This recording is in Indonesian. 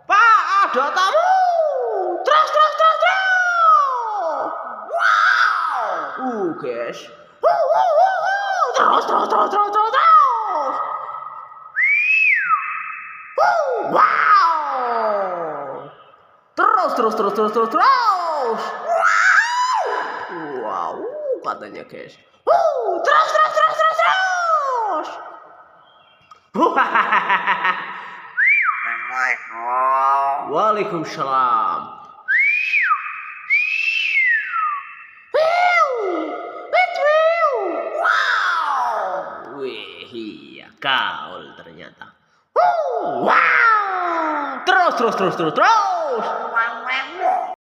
Pak, ada tamu. Terus. Wow. Guys. Terus. Wow. Terus. Wow, katanya guys. Terus. Waalaikumsalam. Wow. Wih, iya gaul ternyata. Wow. Terus.